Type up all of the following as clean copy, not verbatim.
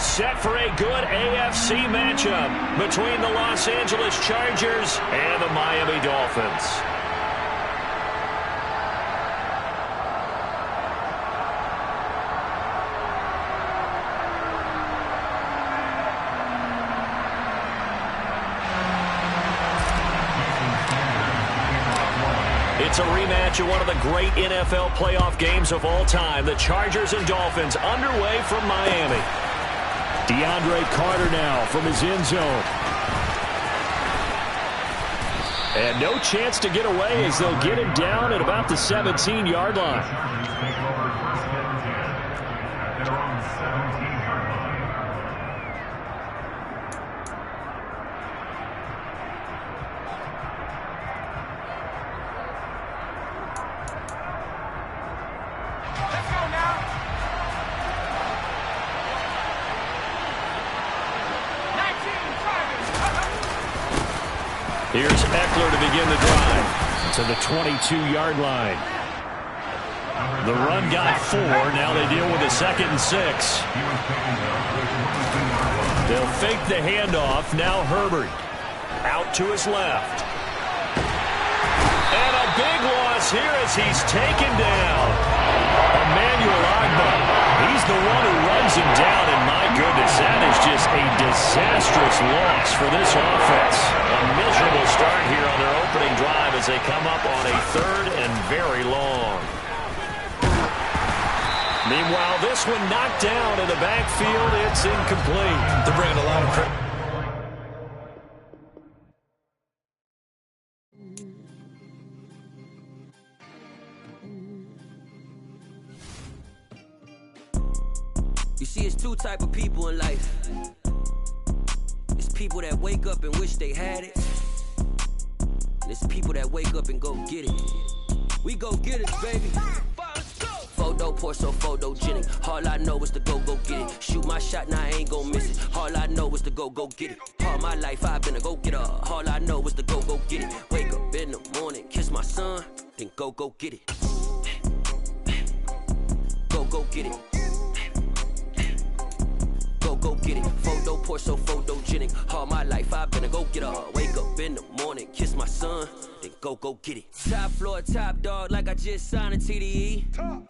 set for a good AFC matchup between the Los Angeles Chargers and the Miami Dolphins. It's a rematch of one of the great NFL playoff games of all time. The Chargers and Dolphins underway from Miami. DeAndre Carter now from his end zone. And no chance to get away as they'll get him down at about the 17-yard line. Here's Eckler to begin the drive to the 22-yard line. The run got 4. Now they deal with a 2nd and 6. They'll fake the handoff. Now Herbert out to his left. And a big loss here as he's taken down. Emmanuel Ogbah. He's the one who runs him down, and my goodness, that is just a disastrous loss for this offense. A miserable start here on their opening drive as they come up on a 3rd and very long. Meanwhile, this one knocked down in the backfield. It's incomplete. They're bringing a lot of credit. You see, it's 2 type of people in life. It's people that wake up and wish they had it. And it's people that wake up and go get it. We go get it, baby. Photo poor, so photogenic. All I know is to go get it. Shoot my shot, now I ain't gon' miss it. All I know is to go get it. All my life I've been a go-getter. All I know is to go get it. Wake up in the morning, kiss my son, then go get it. Go get it. Go get it. Photo poor, so photogenic. All my life I've been a go-getter. Wake up in the morning, kiss my son, then go get it. Top floor, top dog, like I just signed a TDE.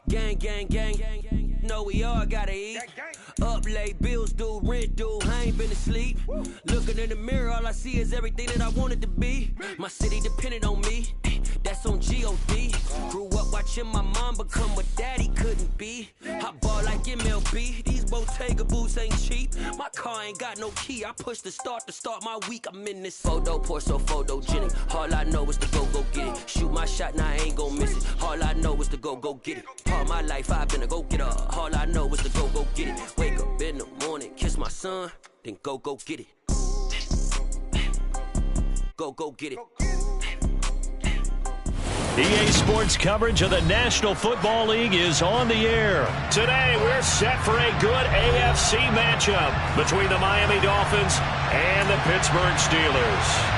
Gang, gang, gang, gang. Know we all gotta eat. Up late, bills due, rent due. I ain't been asleep. Looking in the mirror, all I see is everything that I wanted to be. My city depended on me. That's on G.O.D. Grew up watching my mom become what daddy couldn't be. I ball like MLB. These Bottega boots ain't cheap. My car ain't got no key. I push the start to start my week. I'm in this photo poor, so photogenic. All I know is to go get it. Shoot my shot, now I ain't gon' miss it. All I know is to go get it. All my life I've been a go-getter. All I know is to go get it. Wake up in the morning, kiss my son, then go get it. Go get it. EA Sports coverage of the National Football League is on the air. Today, we're set for a good AFC matchup between the Miami Dolphins and the Pittsburgh Steelers.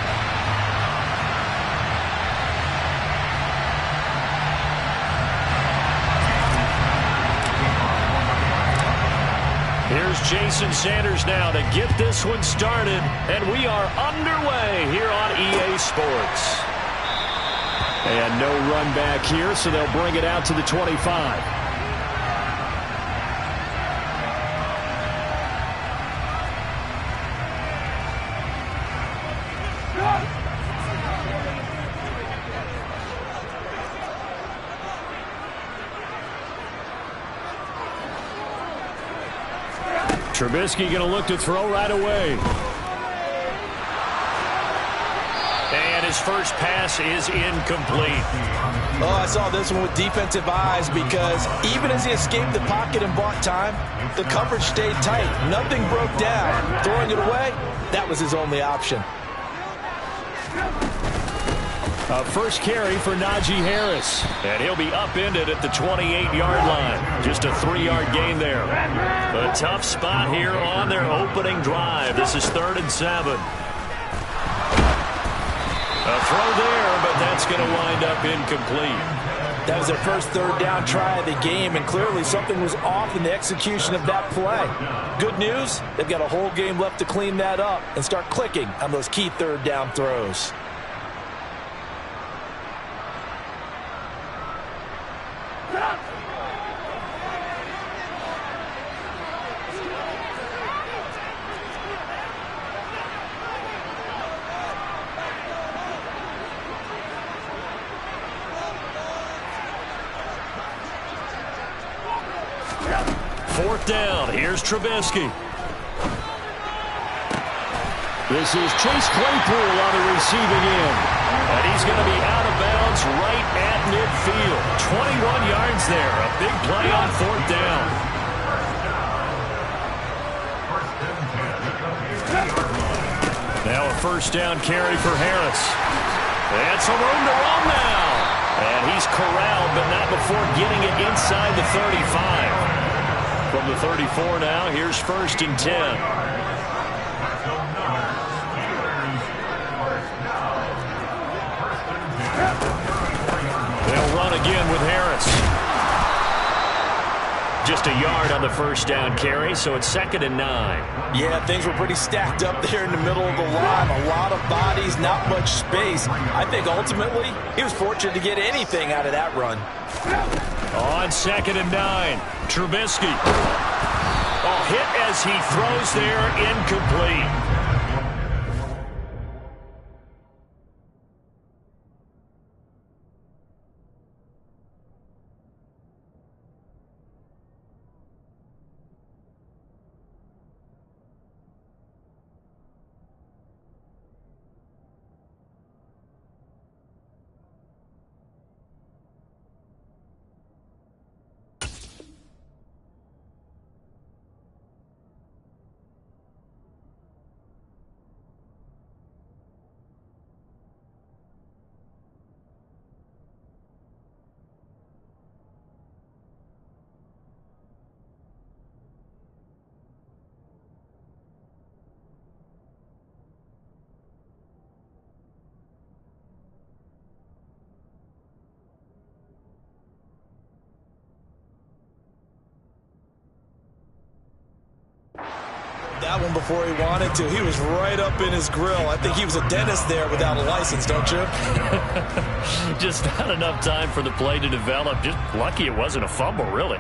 Here's Jason Sanders now to get this one started, and we are underway here on EA Sports. And no run back here, so they'll bring it out to the 25. Trubisky going to look to throw right away. And his first pass is incomplete. Oh, I saw this one with defensive eyes because even as he escaped the pocket and bought time, the coverage stayed tight. Nothing broke down. Throwing it away, that was his only option. First carry for Najee Harris. And he'll be upended at the 28-yard line. Just a 3-yard gain there. A tough spot here on their opening drive. This is 3rd and 7. A throw there, but that's going to wind up incomplete. That was their first third down try of the game, and clearly something was off in the execution of that play. Good news, they've got a whole game left to clean that up and start clicking on those key third down throws. Fourth down. Here's Trubisky. This is Chase Claypool on the receiving end. And he's going to be out of bounds right at midfield. 21 yards there. A big play on fourth down. Now a first down carry for Harris. And some room to run now. And he's corralled, but not before getting it inside the 35. From the 34 now, here's first and 10. They'll run again with Harris. Just a yard on the first down carry, so it's 2nd and 9. Yeah, things were pretty stacked up there in the middle of the line. A lot of bodies, not much space. I think ultimately he was fortunate to get anything out of that run. On 2nd and 9, Trubisky. Hit as he throws there, incomplete. That one before he wanted to. He was right up in his grill. I think he was a dentist there without a license, don't you? Just not enough time for the play to develop. Just lucky it wasn't a fumble, really.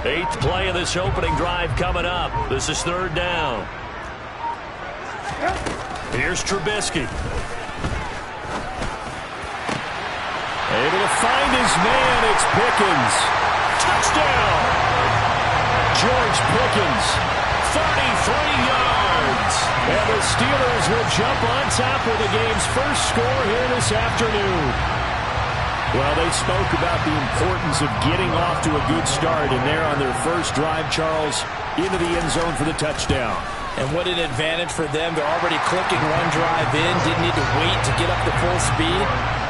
Eighth play of this opening drive coming up. This is 3rd down. Here's Trubisky. Able to find his man. It's Pickens. Touchdown! George Pickens, 33 yards. And the Steelers will jump on top with the game's first score here this afternoon. Well, they spoke about the importance of getting off to a good start, and they're on their first drive, Charles, into the end zone for the touchdown. And what an advantage for them. They're already clicking one drive in, didn't need to wait to get up to full speed.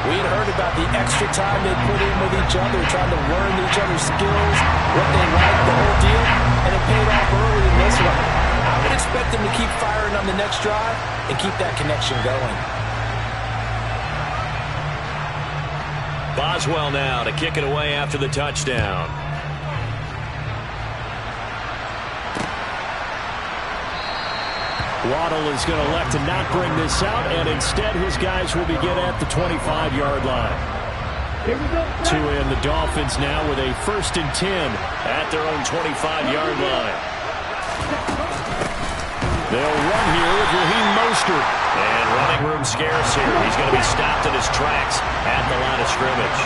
We had heard about the extra time they put in with each other, trying to learn each other's skills, what they like, the whole deal, and it paid off early in this one. I would expect them to keep firing on the next drive and keep that connection going. Boswell now to kick it away after the touchdown. Waddle is going to elect to not bring this out, and instead his guys will begin at the 25-yard line. To end the Dolphins now with a 1st and 10 at their own 25-yard line. They'll run here with Raheem Mostert. And running room scarce here. He's going to be stopped in his tracks at the line of scrimmage.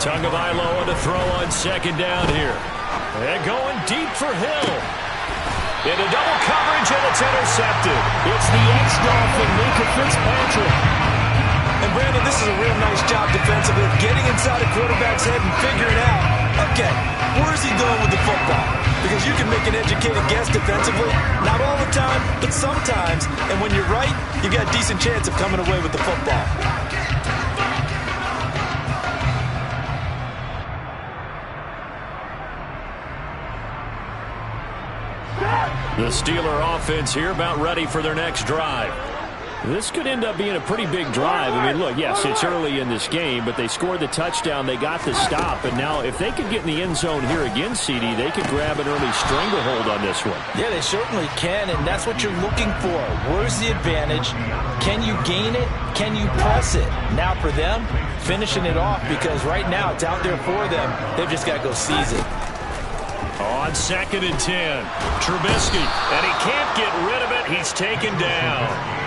Tagovailoa to throw on 2nd down here. And going deep for Hill. Into double coverage, and it's intercepted. It's the ex-Dolphin, Minkah Fitzpatrick. And Brandon, this is a real nice job defensively of getting inside a quarterback's head and figuring out, okay, where's he going with the football? because you can make an educated guess defensively. Not all the time, but sometimes. And when you're right, you got a decent chance of coming away with the football. The Steeler offense here about ready for their next drive. This could end up being a pretty big drive. I mean, look, yes, it's early in this game, but they scored the touchdown. They got the stop. And now if they could get in the end zone here again, CD, they could grab an early stranglehold on this one. Yeah, they certainly can, and that's what you're looking for. Where's the advantage? Can you gain it? Can you press it? Now for them, finishing it off, because right now it's out there for them. They've just got to go seize it. On 2nd and 10, Trubisky, and he can't get rid of it. He's taken down.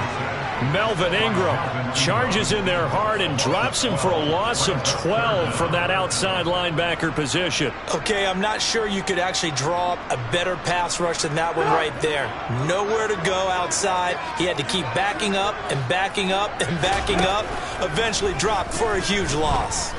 Melvin Ingram charges in there hard and drops him for a loss of 12 from that outside linebacker position. Okay, I'm not sure you could actually draw up a better pass rush than that one right there. Nowhere to go outside. He had to keep backing up and backing up and backing up. Eventually dropped for a huge loss.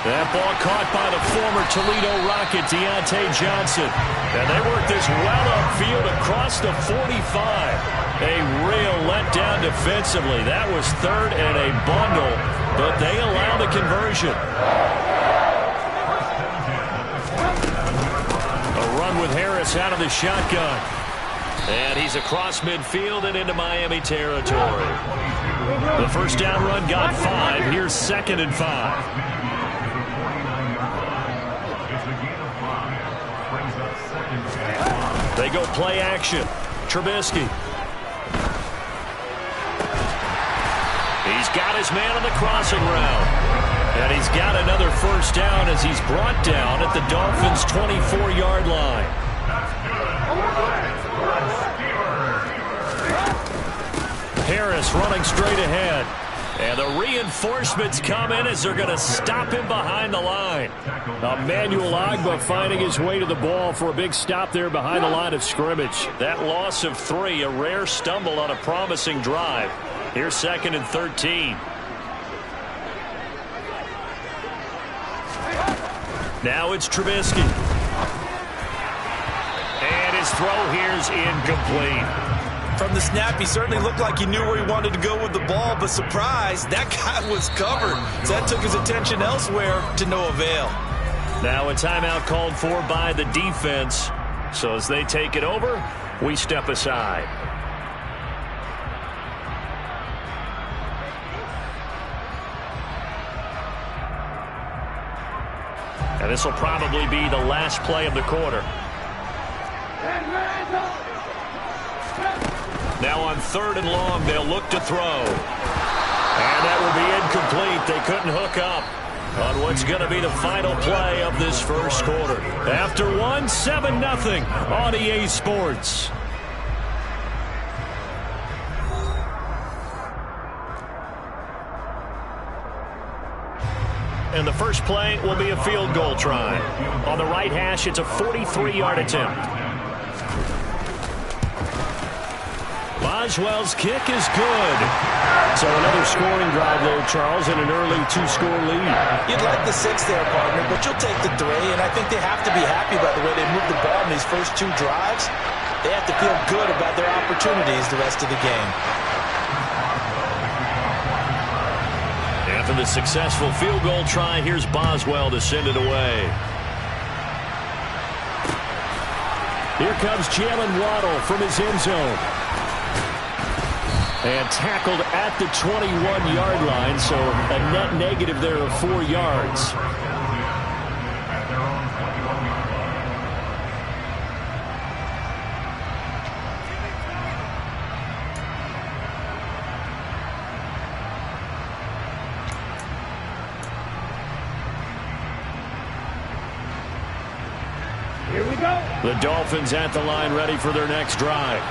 That ball caught by the former Toledo Rocket, Deontay Johnson. And they work this well upfield across the 45. A real letdown defensively. That was 3rd and a bundle, but they allow the conversion. A run with Harris out of the shotgun. And he's across midfield and into Miami territory. The first down run got 5. Here's 2nd and 5. They go play action. Trubisky. He's got his man on the crossing route. And he's got another first down as he's brought down at the Dolphins' 24-yard line. Harris running straight ahead. And the reinforcements come in as they're going to stop him behind the line. Emmanuel Ogbah finding his way to the ball for a big stop there behind the line of scrimmage. That loss of 3, a rare stumble on a promising drive. Here's 2nd and 13. Now it's Trubisky. And his throw here's incomplete. From the snap, he certainly looked like he knew where he wanted to go with the ball, but surprise, that guy was covered. So that took his attention elsewhere to no avail. Now a timeout called for by the defense. So as they take it over, we step aside. And this will probably be the last play of the quarter. Now on 3rd and long, they'll look to throw. And that will be incomplete. They couldn't hook up on what's going to be the final play of this first quarter. After 1, 7-0 on EA Sports. And the first play will be a field goal try. On the right hash, it's a 43-yard attempt. Boswell's kick is good. So another scoring drive there, Charles, and an early 2-score lead. You'd like the 6 there, partner, but you'll take the 3, and I think they have to be happy by the way they moved the ball in these first 2 drives. They have to feel good about their opportunities the rest of the game. After the successful field goal try, here's Boswell to send it away. Here comes Jalen Waddle from his end zone. And tackled at the 21-yard line, so a net negative there of 4 yards. Here we go. The Dolphins at the line ready for their next drive.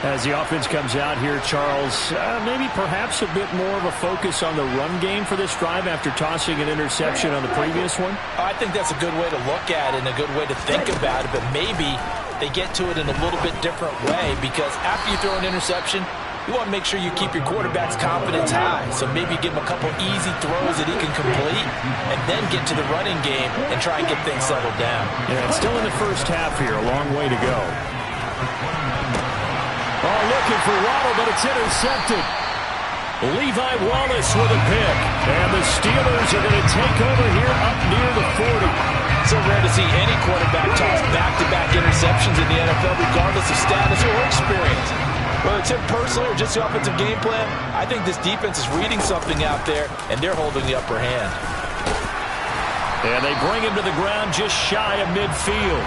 As the offense comes out here, Charles, maybe perhaps a bit more of a focus on the run game for this drive after tossing an interception on the previous one? I think that's a good way to look at it and a good way to think about it, but maybe they get to it in a little bit different way because after you throw an interception, you want to make sure you keep your quarterback's confidence high. So maybe give him a couple easy throws that he can complete and then get to the running game and try and get things settled down. Yeah, it's still in the first half here. A long way to go. Oh, looking for Waddle, but it's intercepted. Levi Wallace with a pick. And the Steelers are going to take over here up near the 40. So rare to see any quarterback toss back-to-back interceptions in the NFL, regardless of status or experience. Whether it's him personally or just the offensive game plan, I think this defense is reading something out there, and they're holding the upper hand. And they bring him to the ground just shy of midfield.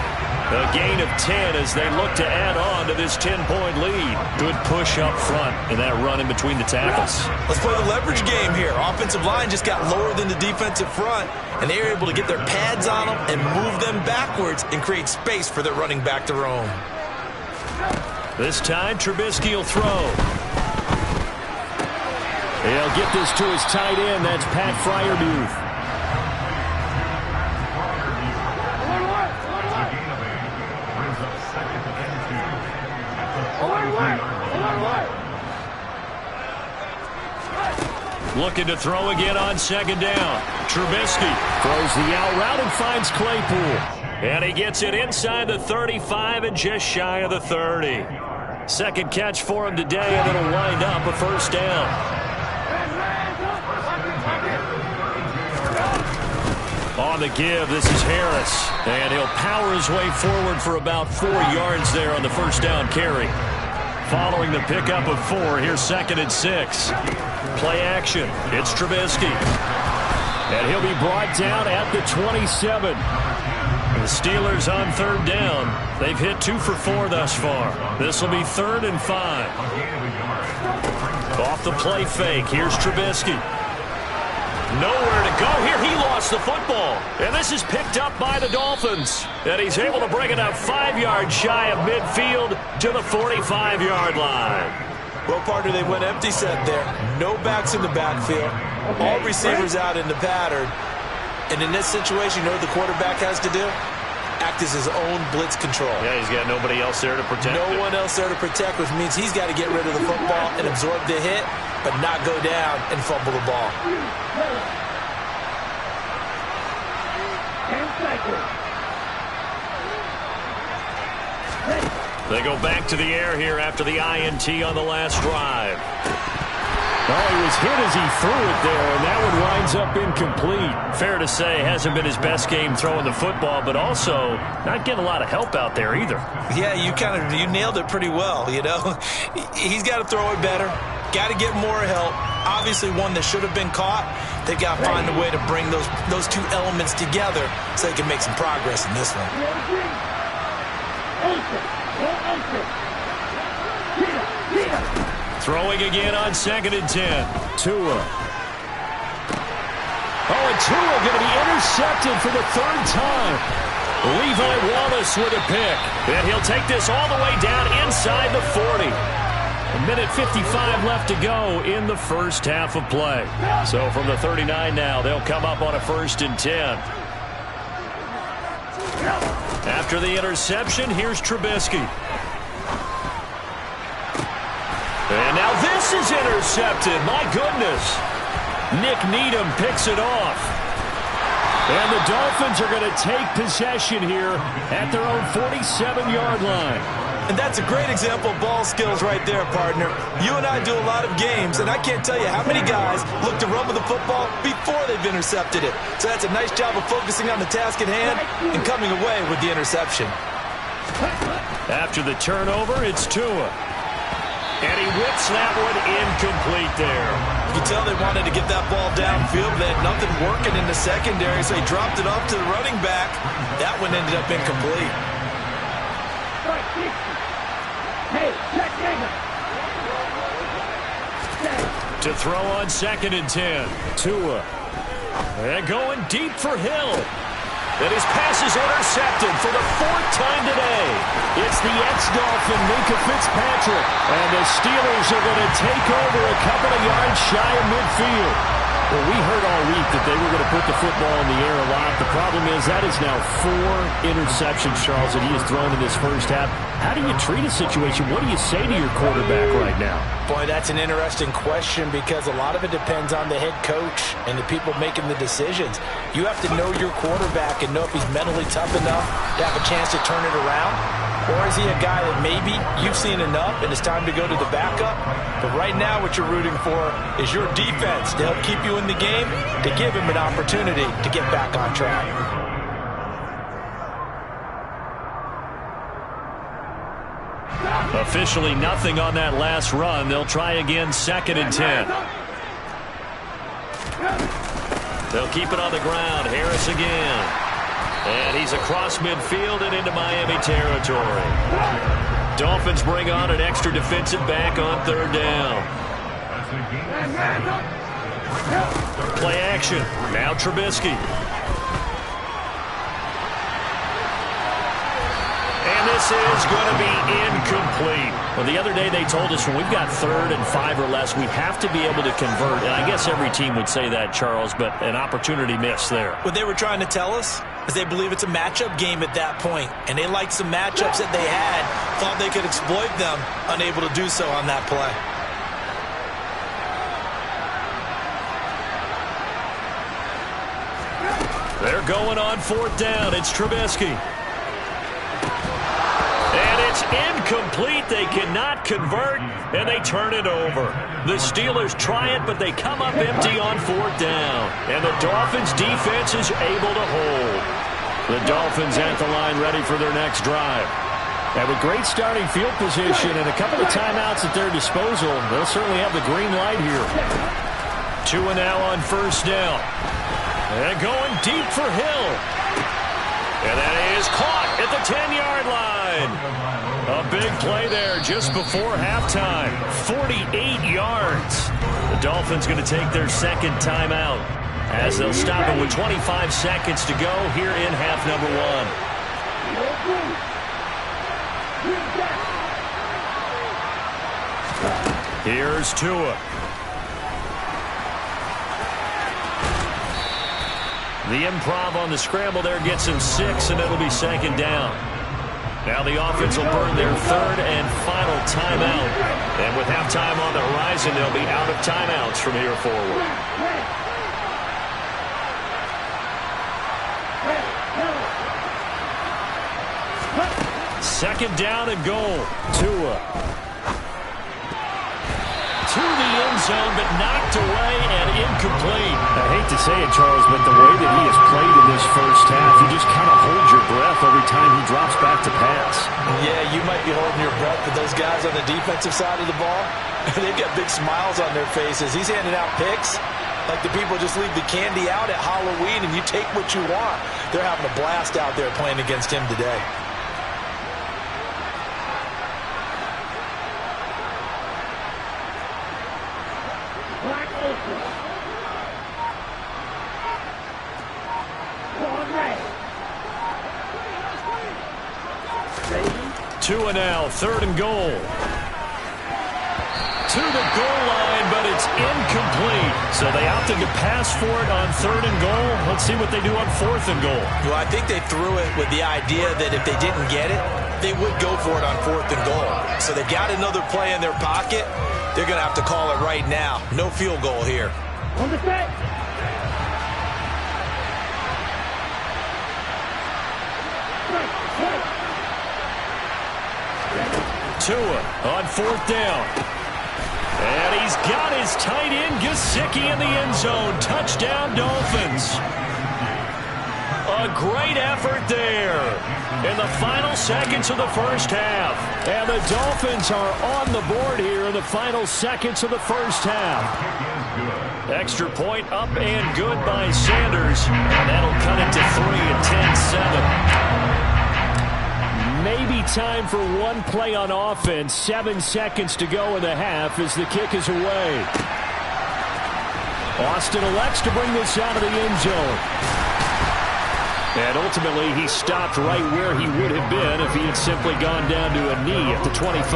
A gain of 10 as they look to add on to this 10-point lead. Good push up front in that run in between the tackles. Let's play the leverage game here. Offensive line just got lower than the defensive front, and they were able to get their pads on them and move them backwards and create space for their running back to roam. This time, Trubisky will throw. He'll get this to his tight end. That's Pat Freiermuth. Looking to throw again on second down. Trubisky throws the out route and finds Claypool. And he gets it inside the 35 and just shy of the 30. Second catch for him today, and it'll wind up a first down. On the give, this is Harris. And he'll power his way forward for about 4 yards there on the first down carry. Following the pickup of 4, here's 2nd and 6. Play action. It's Trubisky. And he'll be brought down at the 27. The Steelers on third down. They've hit 2 for 4 thus far. This will be 3rd and 5. Off the play fake. Here's Trubisky. Nowhere to go here. He lost the football. And this is picked up by the Dolphins. And he's able to bring it up 5 yards shy of midfield to the 45-yard line. Well, partner, they went empty set there. No backs in the backfield. All receivers out in the pattern. And in this situation, you know what the quarterback has to do? Act as his own blitz control. Yeah, he's got nobody else there to protect No one else there to protect, which means he's got to get rid of the football and absorb the hit, but not go down and fumble the ball. They go back to the air here after the INT on the last drive. Oh, he was hit as he threw it there, and that one winds up incomplete. Fair to say, hasn't been his best game throwing the football, but also not getting a lot of help out there either. Yeah, you nailed it pretty well, you know. He's got to throw it better. Got to get more help. Obviously one that should have been caught. They've got to find a way to bring those two elements together so they can make some progress in this one. Throwing again on 2nd and 10. Tua. Oh, and Tua going to be intercepted for the 3rd time. Levi Wallace with a pick. And he'll take this all the way down inside the 40. A minute 55 left to go in the first half of play. So from the 39 now, they'll come up on a 1st and 10. After the interception, here's Trubisky. And now this is intercepted. My goodness. Nick Needham picks it off. And the Dolphins are going to take possession here at their own 47-yard line. And that's a great example of ball skills right there, partner. You and I do a lot of games, and I can't tell you how many guys look to run with the football before they've intercepted it. So that's a nice job of focusing on the task at hand and coming away with the interception. After the turnover, it's Tua. And he whips that one incomplete there. You can tell they wanted to get that ball downfield, but they had nothing working in the secondary, so he dropped it off to the running back. That one ended up incomplete. To throw on 2nd and 10. Tua. And going deep for Hill. And his pass is intercepted for the 4th time today. It's the ex-Dolphin, Minkah Fitzpatrick. And the Steelers are going to take over a couple of yards shy of midfield. Well, we heard all week that they were going to put the football in the air a lot. The problem is that is now 4 interceptions, Charles, that he has thrown in this first half. How do you treat a situation? What do you say to your quarterback right now? Boy, that's an interesting question because a lot of it depends on the head coach and the people making the decisions. You have to know your quarterback and know if he's mentally tough enough to have a chance to turn it around. Or is he a guy that maybe you've seen enough and it's time to go to the backup? But right now what you're rooting for is your defense to help keep you in the game, to give him an opportunity to get back on track. Officially nothing on that last run. They'll try again, 2nd and 10. They'll keep it on the ground. Harris again. And he's across midfield and into Miami territory. Dolphins bring on an extra defensive back on 3rd down. Play action. Now Trubisky. And this is going to be incomplete. Well, the other day they told us when we've got 3rd and 5 or less, we have to be able to convert. And I guess every team would say that, Charles, but an opportunity missed there. What they were trying to tell us is they believe it's a matchup game at that point, and they liked some matchups that they had, thought they could exploit them, unable to do so on that play. They're going on 4th down. It's Trubisky. And it's incomplete. They cannot convert, and they turn it over. The Steelers try it, but they come up empty on 4th down. And the Dolphins' defense is able to hold. The Dolphins at the line ready for their next drive. And with great starting field position and a couple of timeouts at their disposal, they'll certainly have the green light here. 2 and now on 1st down. And going deep for Hill. And that is caught at the 10-yard line. A big play there just before halftime. 48 yards. The Dolphins going to take their 2nd timeout as they'll stop it with 25 seconds to go here in half number 1. Here's Tua. The improv on the scramble there gets him 6, and it'll be 2nd down. Now the offense will burn their 3rd and final timeout. And with halftime on the horizon, they'll be out of timeouts from here forward. Second down and goal. Tua. To the end zone, but knocked away and incomplete. I hate to say it, Charles, but the way that he has played in this first half, you just kind of hold your breath every time he drops back to pass. Yeah, you might be holding your breath, but those guys on the defensive side of the ball, they've got big smiles on their faces. He's handing out picks like the people just leave the candy out at Halloween and you take what you want. They're having a blast out there playing against him today. Tua now, 3rd and goal. To the goal line, but it's incomplete. So they opted to pass for it on 3rd and goal. Let's see what they do on 4th and goal. Well, I think they threw it with the idea that if they didn't get it, they would go for it on 4th and goal. So they've got another play in their pocket. They're going to have to call it right now. No field goal here. On the set. Tua on 4th down. And he's got his tight end, Gesicki, in the end zone. Touchdown, Dolphins. A great effort there in the final seconds of the first half. And the Dolphins are on the board here in the final seconds of the first half. Extra point up and good by Sanders. And that'll cut it to 3 at 10-7. Maybe time for one play on offense. 7 seconds to go in the half as the kick is away. Austin elects to bring this out of the end zone. And ultimately, he stopped right where he would have been if he had simply gone down to a knee at the 25.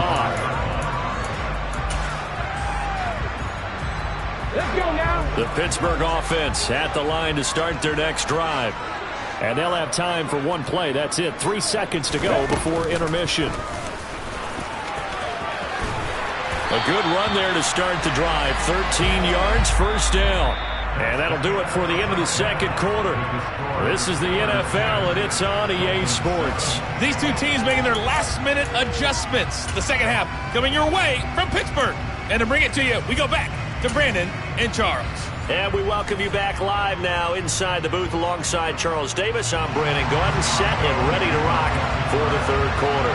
Let's go now. The Pittsburgh offense at the line to start their next drive. And they'll have time for one play. That's it. 3 seconds to go before intermission. A good run there to start the drive. 13 yards, first down. And that'll do it for the end of the second quarter. This is the NFL, and it's on EA Sports. These two teams making their last-minute adjustments. The second half coming your way from Pittsburgh. And to bring it to you, we go back to Brandon and Charles. And we welcome you back live now inside the booth alongside Charles Davis. I'm Brandon Gaudin, set and ready to rock for the third quarter.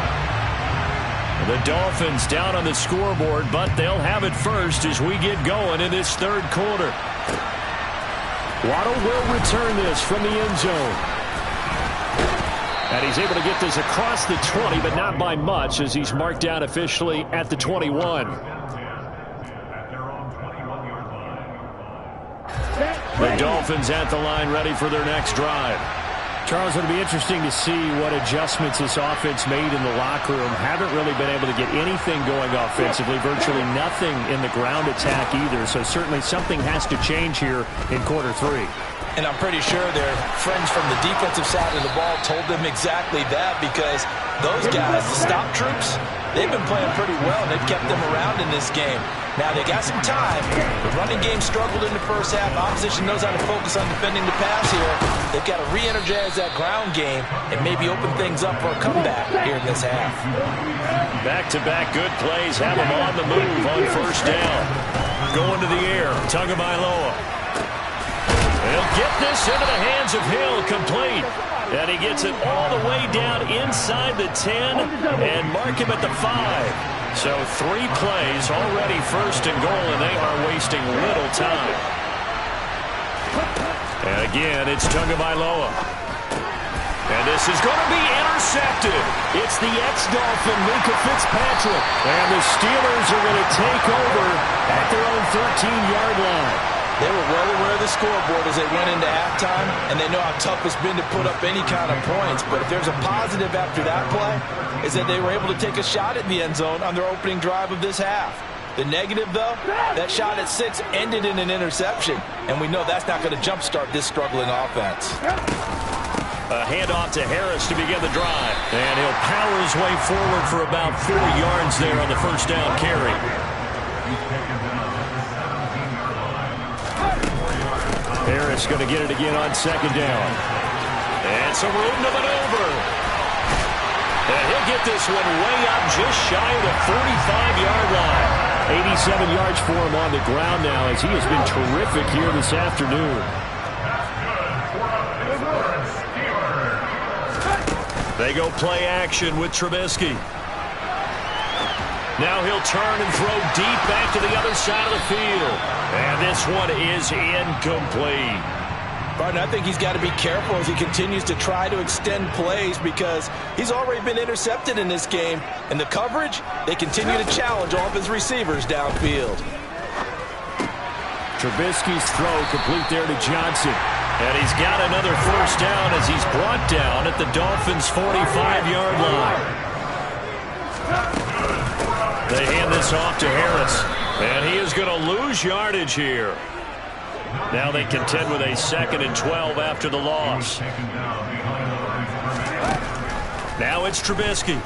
The Dolphins down on the scoreboard, but they'll have it first as we get going in this third quarter. Waddle will return this from the end zone. And he's able to get this across the 20, but not by much as he's marked down officially at the 21. The Dolphins at the line ready for their next drive. Charles, it'll be interesting to see what adjustments this offense made in the locker room. Haven't really been able to get anything going offensively, virtually nothing in the ground attack either. So certainly something has to change here in quarter three. And I'm pretty sure their friends from the defensive side of the ball told them exactly that, because those guys, the stop troops, they've been playing pretty well. They've kept them around in this game. Now, they got some time. The running game struggled in the first half. Opposition knows how to focus on defending the pass here. They've got to re-energize that ground game and maybe open things up for a comeback here in this half. Back-to-back good plays have them on the move on first down. Going to the air, Tagovailoa. He'll get this into the hands of Hill, complete. And he gets it all the way down inside the 10 and mark him at the 5. So 3 plays already first and goal, and they are wasting little time. And again, it's Tagovailoa. And this is going to be intercepted. It's the ex-Dolphin, Minkah Fitzpatrick. And the Steelers are going to take over at their own 13-yard line. They were well aware of the scoreboard as they went into halftime, and they know how tough it's been to put up any kind of points. But if there's a positive after that play, is that they were able to take a shot at the end zone on their opening drive of this half. The negative, though, that shot at 6 ended in an interception, and we know that's not going to jumpstart this struggling offense. A handoff to Harris to begin the drive, and he'll power his way forward for about 4 yards there on the first down carry. Harris going to get it again on second down. And some room to maneuver. And he'll get this one way up just shy of the 45-yard line. 87 yards for him on the ground now as he has been terrific here this afternoon. They go play action with Trubisky. Now he'll turn and throw deep back to the other side of the field. And this one is incomplete. Barton, I think he's got to be careful as he continues to try to extend plays, because he's already been intercepted in this game. And the coverage, they continue to challenge all of his receivers downfield. Trubisky's throw complete there to Johnson. And he's got another first down as he's brought down at the Dolphins' 45-yard line. They hand this off to Harris, and he is going to lose yardage here. Now they contend with a 2nd and 12 after the loss. Now it's Trubisky.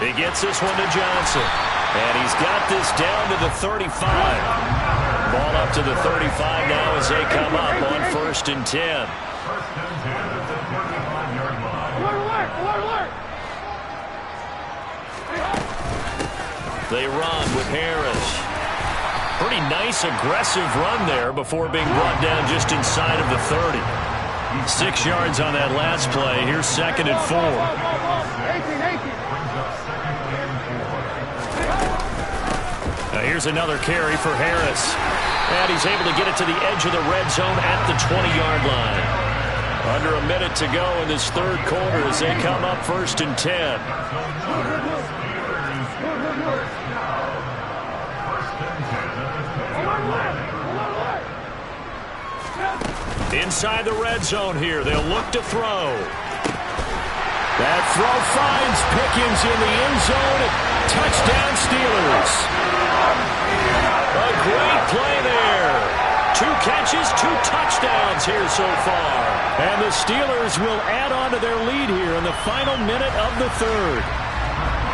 He gets this one to Johnson, and he's got this down to the 35. Ball up to the 35 now as they come up on 1st and 10. They run with Harris. Pretty nice, aggressive run there before being brought down just inside of the 30. 6 yards on that last play. Here's 2nd and 4. Now here's another carry for Harris. And he's able to get it to the edge of the red zone at the 20-yard line. Under a minute to go in this third quarter as they come up 1st and 10. Inside the red zone here, they'll look to throw. That throw finds Pickens in the end zone. Touchdown Steelers. A great play there. catches, 2 touchdowns here so far. And the Steelers will add on to their lead here in the final minute of the third.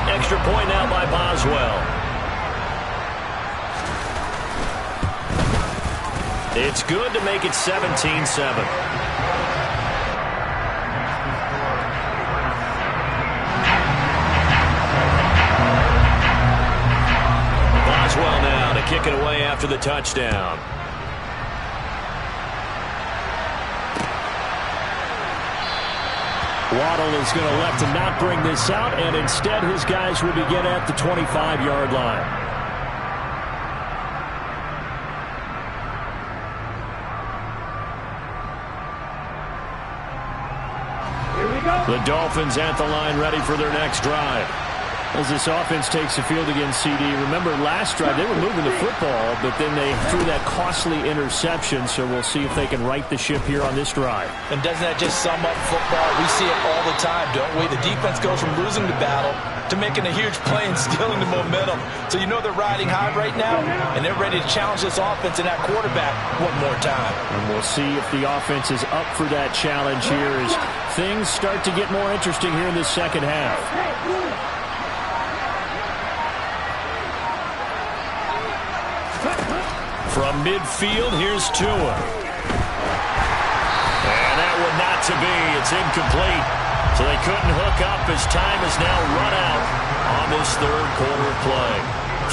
Extra point now by Boswell. It's good to make it 17-7. Boswell now to kick it away after the touchdown. Waddle is going to elect to not bring this out, and instead his guys will begin at the 25-yard line. Here we go. The Dolphins at the line ready for their next drive. As this offense takes the field against CD, remember last drive they were moving the football, but then they threw that costly interception, so we'll see if they can right the ship here on this drive. And doesn't that just sum up football? We see it all the time, don't we? The defense goes from losing the battle to making a huge play and stealing the momentum. So you know they're riding high right now, and they're ready to challenge this offense and that quarterback one more time. And we'll see if the offense is up for that challenge here as things start to get more interesting here in the second half. From midfield, here's Tua. And that one not to be. It's incomplete. So they couldn't hook up as time is now run out on this third quarter of play.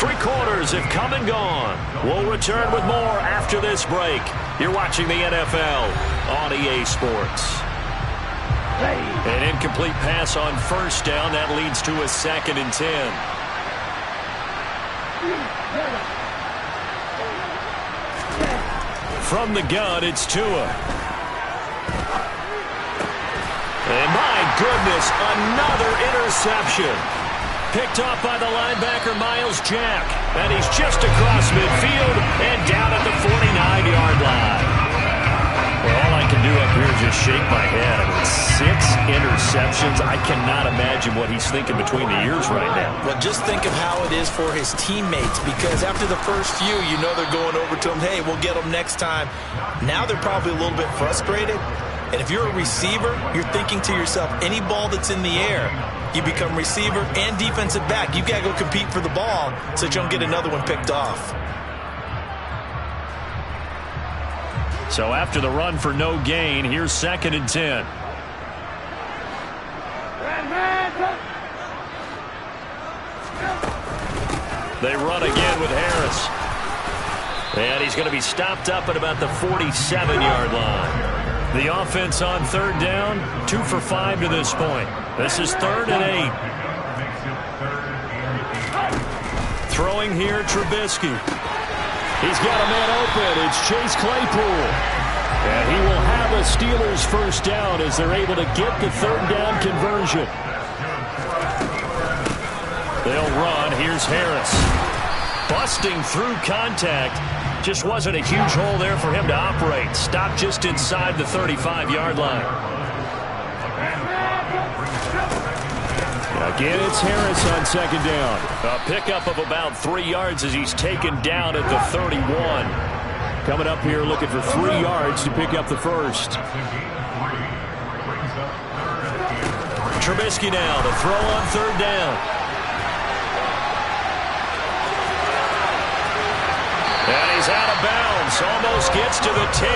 3 quarters have come and gone. We'll return with more after this break. You're watching the NFL on EA Sports. An incomplete pass on first down. That leads to a 2nd and 10. From the gun, it's Tua. And my goodness, another interception. Picked off by the linebacker, Myles Jack. And he's just across midfield and down at the 49-yard line. Well, all I can do up here is just shake my head. I mean, 6 interceptions. I cannot imagine what he's thinking between the ears right now. Well, just think of how it is for his teammates, because after the first few, you know they're going over to him, hey, we'll get them next time. Now they're probably a little bit frustrated. And if you're a receiver, you're thinking to yourself, any ball that's in the air, you become receiver and defensive back. You've got to go compete for the ball so that you don't get another one picked off. So after the run for no gain, here's 2nd and 10. They run again with Harris. And he's going to be stopped up at about the 47-yard line. The offense on 3rd down, 2 for 5 to this point. This is 3rd and 8. Throwing here, Trubisky. He's got a man open. It's Chase Claypool. And he will have a Steelers first down as they're able to get the 3rd down conversion. They'll run. Here's Harris. Busting through contact. Just wasn't a huge hole there for him to operate. Stopped just inside the 35-yard line. Again, it's Harris on 2nd down. A pickup of about 3 yards as he's taken down at the 31. Coming up here looking for 3 yards to pick up the first. Trubisky now to throw on 3rd down. And he's out of bounds. Almost gets to the 10.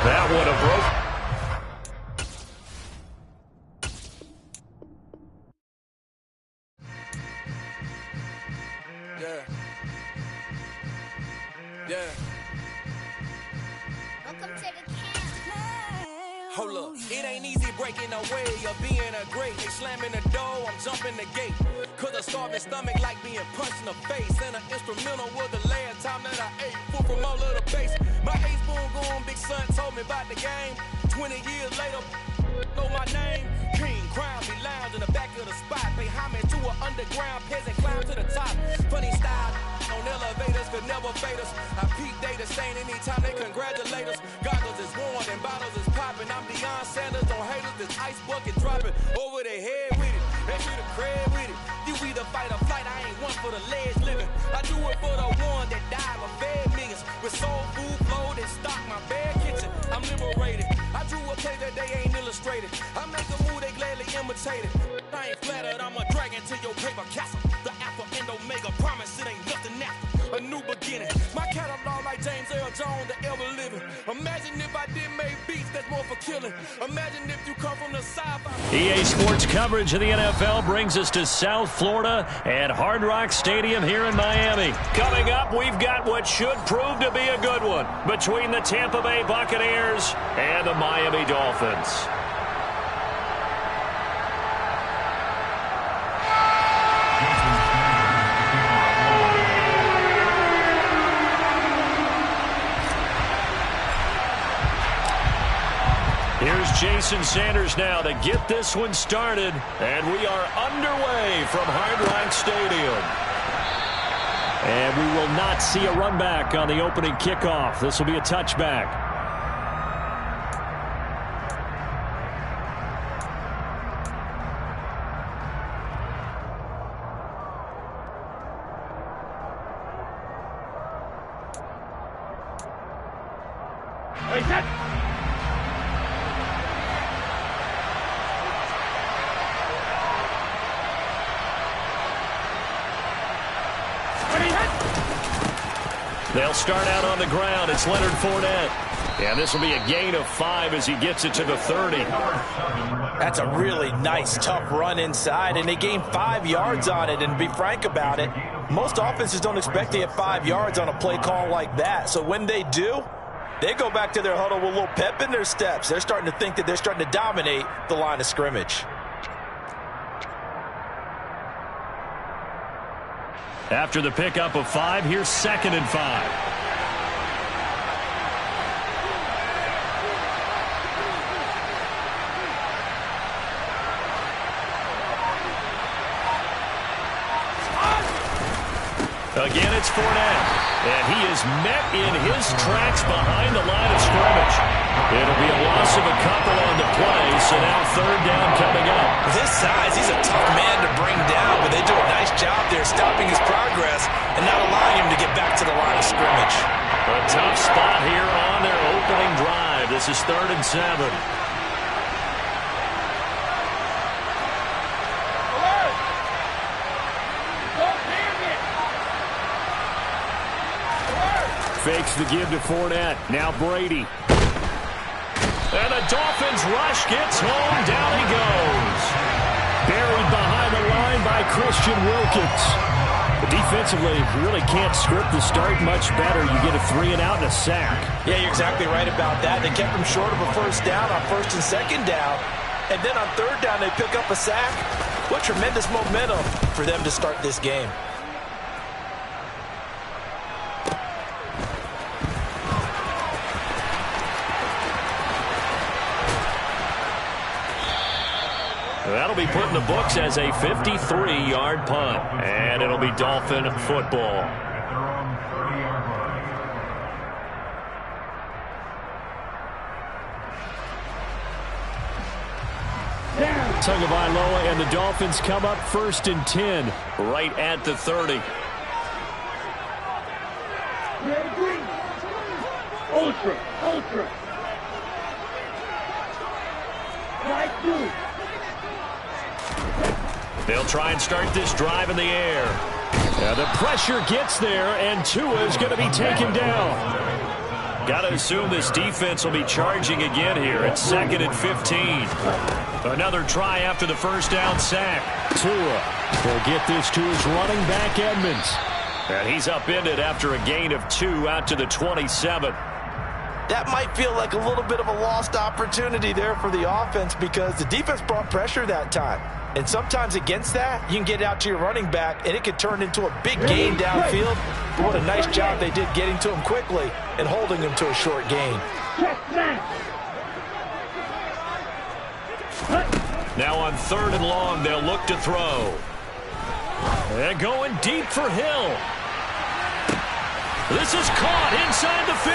That would have broke. Welcome to the camp. Hold up, it ain't easy breaking away or being a great. They slamming the door, I'm jumping the gate. Cause a starving stomach like being punched in the face. And an instrumental was the last time that I ate food from all of the base. My A-spoon going, big son told me about the game. 20 years later, know my name. King Crown be lounge in the back of the spot. Pay homage to an underground peasant, climb to the top. Funny style on elevators could never fade us. I peak data saying anytime they congratulate us. Goggles is worn and bottles is popping. I'm Deion Sanders on haters, this ice bucket dropping over their head with it. They should have cred with it. You either fight or flight, I ain't one for the ledge living. I do it for the one that died, my fed niggas with soul food flow that demonstrated. I make a move, they gladly imitate it. I ain't flattered, I'm a dragon to your paper castle. The alpha and omega, promise it ain't nothing after. A new beginning. My catalog like James Earl Jones, the ever living. Imagine if I didn't make beats that's more for killing. Imagine if you come from the sci-fi. EA Sports coverage of the NFL brings us to South Florida at Hard Rock Stadium here in Miami. Coming up, we've got what should prove to be a good one between the Tampa Bay Buccaneers and the Miami Dolphins. Here's Jason Sanders now to get this one started, and we are underway from Hard Rock Stadium. And we will not see a run back on the opening kickoff. This will be a touchback. They'll start out on the ground. It's Leonard Fournette. And this will be a gain of 5 as he gets it to the 30. That's a really nice, tough run inside, and they gained 5 yards on it. And to be frank about it, most offenses don't expect to get 5 yards on a play call like that. So when they do, they go back to their huddle with a little pep in their steps. They're starting to think that they're starting to dominate the line of scrimmage. After the pickup of 5, here's 2nd and 5. Again, it's Fournette, and he is met in his tracks behind the line of scrimmage. It'll be a loss of a couple on the play, so now 3rd down coming up. With his size, he's a tough man to bring down, but they do a nice job there stopping his progress and not allowing him to get back to the line of scrimmage. A tough spot here on their opening drive. This is 3rd and 7. Fakes the give to Fournette. Now Brady. And the Dolphins rush gets home. Down he goes. Buried behind the line by Christian Wilkins. Defensively, you really can't script the start much better. You get a 3 and out and a sack. Yeah, you're exactly right about that. They kept him short of a 1st down on 1st and 2nd down. And then on 3rd down, they pick up a sack. What tremendous momentum for them to start this game. That'll be put in the books as a 53-yard punt. And it'll be Dolphin football. Tagovailoa and the Dolphins come up 1st and 10, right at the 30. Ultra. Right through. They'll try and start this drive in the air. Now the pressure gets there, and Tua is going to be taken down. Got to assume this defense will be charging again here. It's 2nd and 15. Another try after the 1st down sack. Tua will get this to his running back, Edmonds. And he's upended after a gain of 2 out to the 27. That might feel like a little bit of a lost opportunity there for the offense because the defense brought pressure that time. And sometimes against that, you can get out to your running back, and it could turn into a big gain downfield. But what a nice job they did getting to him quickly and holding him to a short gain. Now on 3rd and long, they'll look to throw. And going deep for Hill. This is caught inside the 15.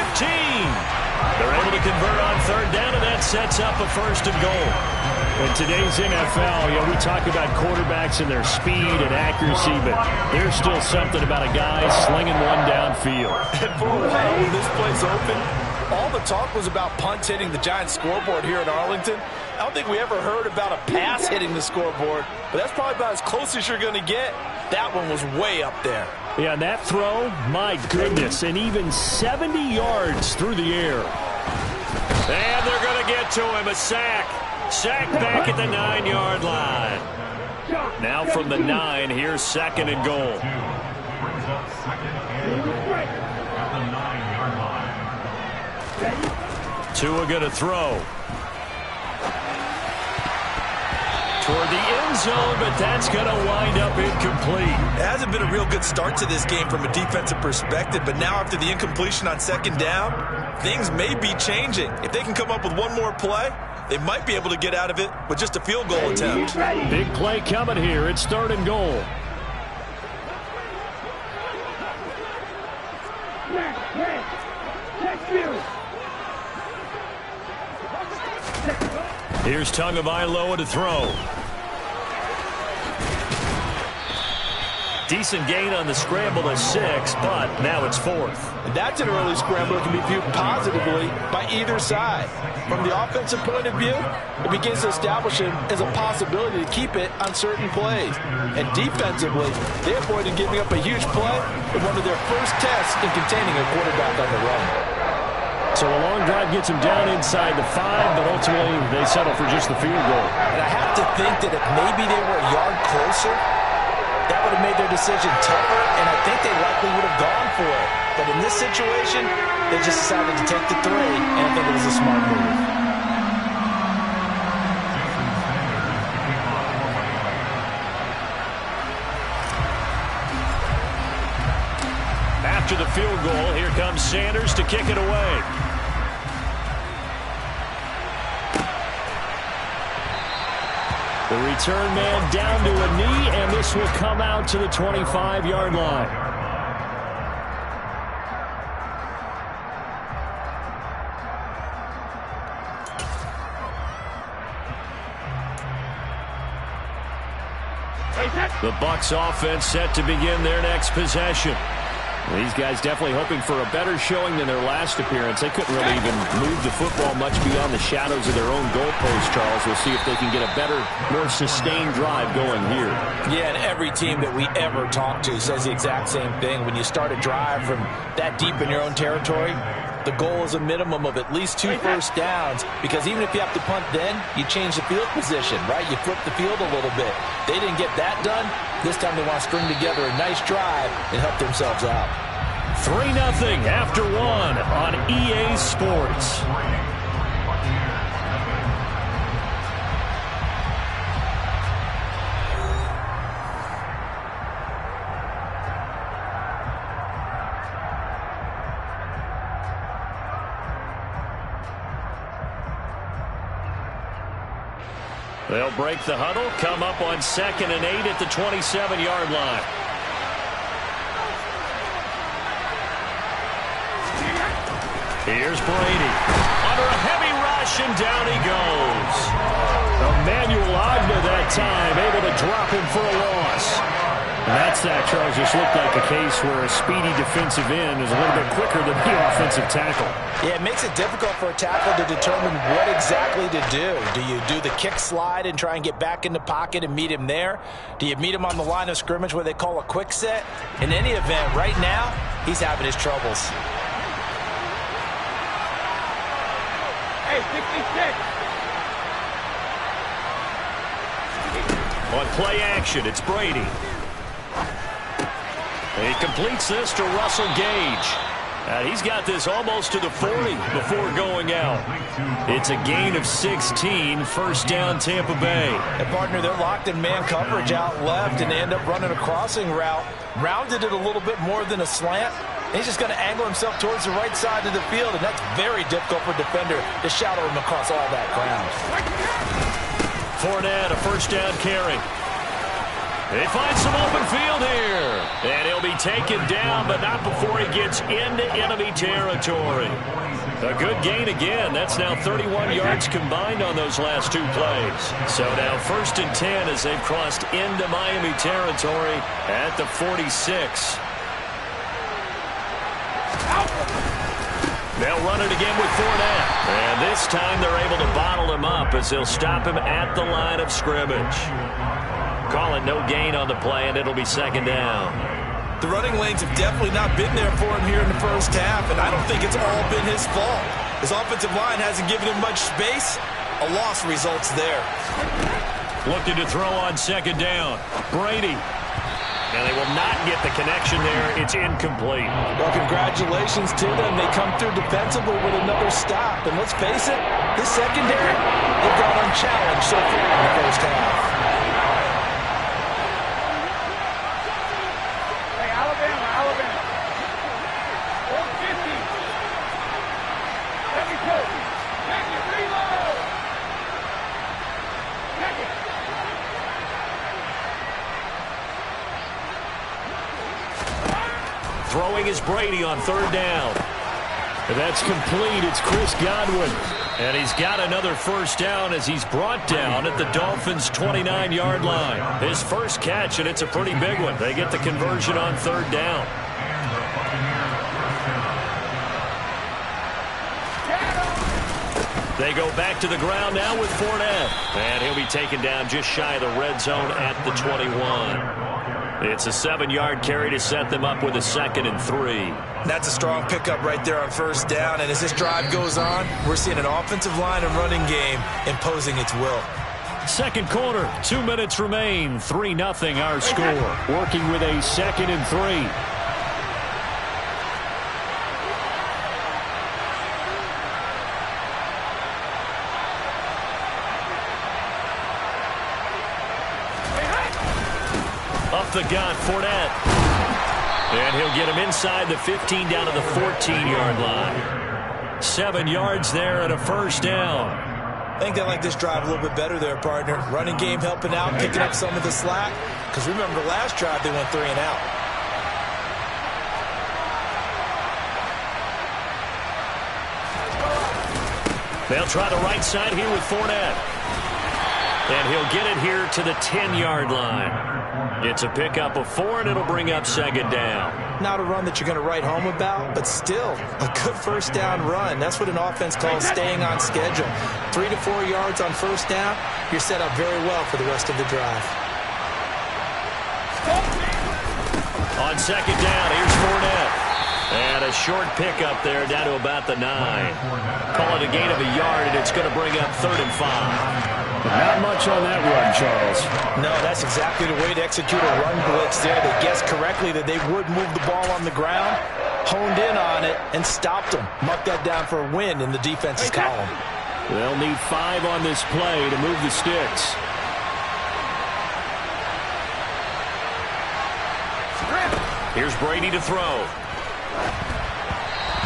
They're able to convert on 3rd down, and that sets up a 1st and goal. In today's NFL, we talk about quarterbacks and their speed and accuracy, but there's still something about a guy slinging one downfield. And for a while, when this play's open, all the talk was about punts hitting the Giants scoreboard here in Arlington. I don't think we ever heard about a pass hitting the scoreboard, but that's probably about as close as you're going to get. That one was way up there. Yeah, and that throw, my goodness, and even 70 yards through the air. And they're going to get to him, a sack. Sack back at the 9-yard line. Now from the 9, here's 2nd and goal. Tua going to throw. Toward the end zone, but that's going to wind up incomplete. It hasn't been a real good start to this game from a defensive perspective, but now after the incompletion on 2nd down, things may be changing. If they can come up with one more play, they might be able to get out of it with just a field goal attempt. Big play coming here. It's 3rd and goal. Here's Tagovailoa to throw. Decent gain on the scramble to 6, but now it's 4th. And that's an early scramble that can be viewed positively by either side. From the offensive point of view, it begins to establish him as a possibility to keep it on certain plays. And defensively, they avoided giving up a huge play in one of their first tests in containing a quarterback on the run. So a long drive gets him down inside the 5, but ultimately they settle for just the field goal. And I have to think that if maybe they were a yard closer, that would have made their decision tougher, and I think they likely would have gone for it. But in this situation, they just decided to take the 3, and I think it was a smart move. After the field goal, here comes Sanders to kick it away. The return man down to a knee, and this will come out to the 25-yard line. The Bucs offense set to begin their next possession. These guys definitely hoping for a better showing than their last appearance. They couldn't really even move the football much beyond the shadows of their own goalpost, Charles. We'll see if they can get a better, more sustained drive going here. Yeah, and every team that we ever talk to says the exact same thing. When you start a drive from that deep in your own territory, the goal is a minimum of at least 2 first downs, because even if you have to punt then, you change the field position, right? You flip the field a little bit. They didn't get that done. This time they want to string together a nice drive and help themselves out. 3-0 after 1 on EA Sports. They'll break the huddle, come up on 2nd and 8 at the 27-yard line. Here's Brady. Under a heavy rush, and down he goes. Emmanuel Ogbah that time, able to drop him for a loss. And that sack, Charles, just looked like a case where a speedy defensive end is a little bit quicker than the offensive tackle. Yeah, it makes it difficult for a tackle to determine what exactly to do. Do you do the kick slide and try and get back in the pocket and meet him there? Do you meet him on the line of scrimmage where they call a quick set? In any event, right now, he's having his troubles. Hey, 66! On play action, it's Brady. He completes this to Russell Gage. He's got this almost to the 40 before going out. It's a gain of 16, first down Tampa Bay. And partner, they're locked in man coverage out left, and they end up running a crossing route. Rounded it a little bit more than a slant. He's just going to angle himself towards the right side of the field, and that's very difficult for a defender to shadow him across all that ground. Fournette, a first down carry. They find some open field here. And he'll be taken down, but not before he gets into enemy territory. A good gain again. That's now 31 yards combined on those last 2 plays. So now 1st and 10 as they've crossed into Miami territory at the 46. They'll run it again with Fournette. And this time they're able to bottle him up as they'll stop him at the line of scrimmage. Call it no gain on the play, and it'll be second down. The running lanes have definitely not been there for him here in the first half, and I don't think it's all been his fault. His offensive line hasn't given him much space. A loss results there. Looking to throw on second down. Brady. And they will not get the connection there. It's incomplete. Well, congratulations to them. They come through defensively with another stop. And let's face it, this secondary, they've gone unchallenged so far in the first half. Throwing is Brady on third down. That's complete. It's Chris Godwin. And he's got another first down as he's brought down at the Dolphins' 29-yard line. His first catch, and it's a pretty big one. They get the conversion on third down. They go back to the ground now with Fournette. And he'll be taken down just shy of the red zone at the 21. It's a 7-yard carry to set them up with a 2nd and 3. That's a strong pickup right there on first down. And as this drive goes on, we're seeing an offensive line and running game imposing its will. Second quarter, 2 minutes remain. 3-0 our score. Working with a 2nd and 3. The gun, Fournette. And he'll get him inside the 15 down to the 14-yard line. 7 yards there and a first down. I think they like this drive a little bit better there, partner. Running game helping out, picking up some of the slack. Because remember, last drive they went 3 and out. They'll try the right side here with Fournette. And he'll get it here to the 10-yard line. It's a pickup of 4, and it'll bring up second down. Not a run that you're going to write home about, but still a good first down run. That's what an offense calls staying on schedule. 3 to 4 yards on first down, you're set up very well for the rest of the drive. On second down, here's Fournette. And a short pickup there down to about the 9. Call it a gain of a yard, and it's going to bring up 3rd and 5. Not much on that run, Charles. No, that's exactly the way to execute a run blitz there. They guessed correctly that they would move the ball on the ground, honed in on it, and stopped them. Marked that down for a win in the defense's column. They'll need 5 on this play to move the sticks. Here's Brady to throw.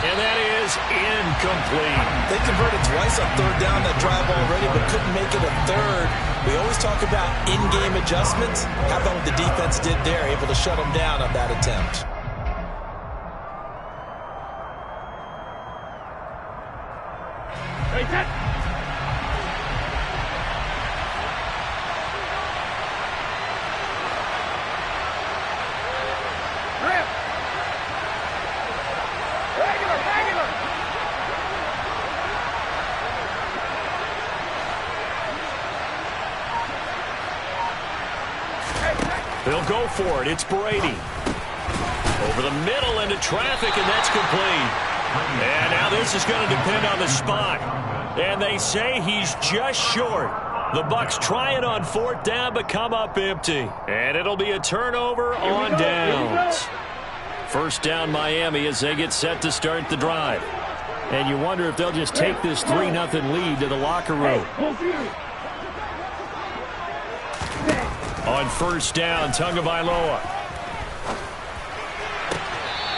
And that is incomplete. They converted twice on third down that drive already, but couldn't make it a third. We always talk about in-game adjustments. How about what the defense did there, able to shut them down on that attempt? They'll go for it. It's Brady. Over the middle into traffic, and that's complete. And now this is going to depend on the spot. And they say he's just short. The Bucs try it on 4th down, but come up empty. And it'll be a turnover on downs. First down Miami as they get set to start the drive. And you wonder if they'll just take this 3-0 lead to the locker room. On first down, Tagovailoa.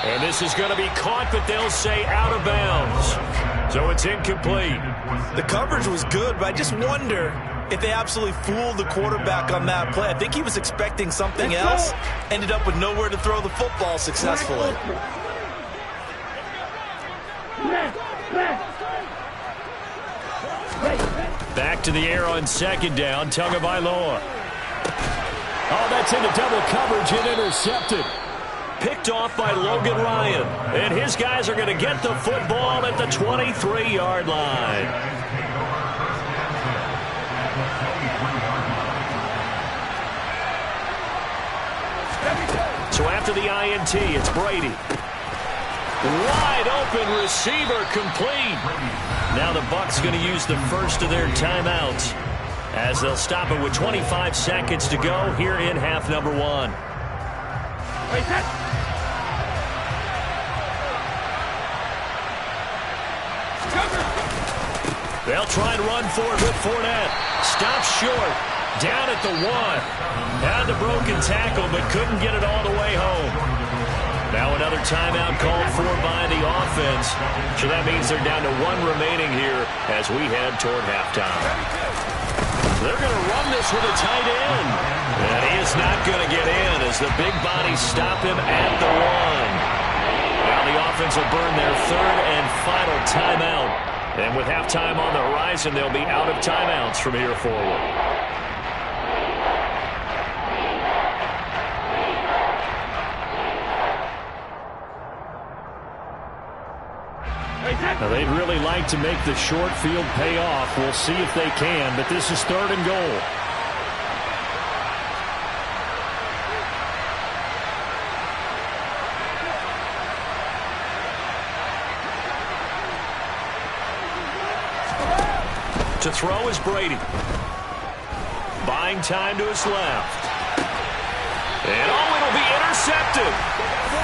And this is going to be caught, but they'll say out of bounds. So it's incomplete. The coverage was good, but I just wonder if they absolutely fooled the quarterback on that play. I think he was expecting something else. Ended up with nowhere to throw the football successfully. Back to the air on second down, Tagovailoa. Oh, that's into double coverage and intercepted. picked off by Logan Ryan. And his guys are going to get the football at the 23-yard line. So after the INT, it's Brady. Wide open receiver complete. Now the Bucs going to use the first of their timeouts as they'll stop it with 25 seconds to go here in half number 1. They'll try and run for it with Fournette. Stops short. Down at the 1. Had the broken tackle, but couldn't get it all the way home. Now another timeout called for by the offense. So that means they're down to 1 remaining here as we head toward halftime. They're going to run this with a tight end. And he is not going to get in as the big bodies stop him at the 1. Now the offense will burn their third and final timeout. And with halftime on the horizon, they'll be out of timeouts from here forward. Now, they'd really like to make the short field pay off. We'll see if they can, but this is 3rd and goal. To throw is Brady. Buying time to his left. And it'll be intercepted.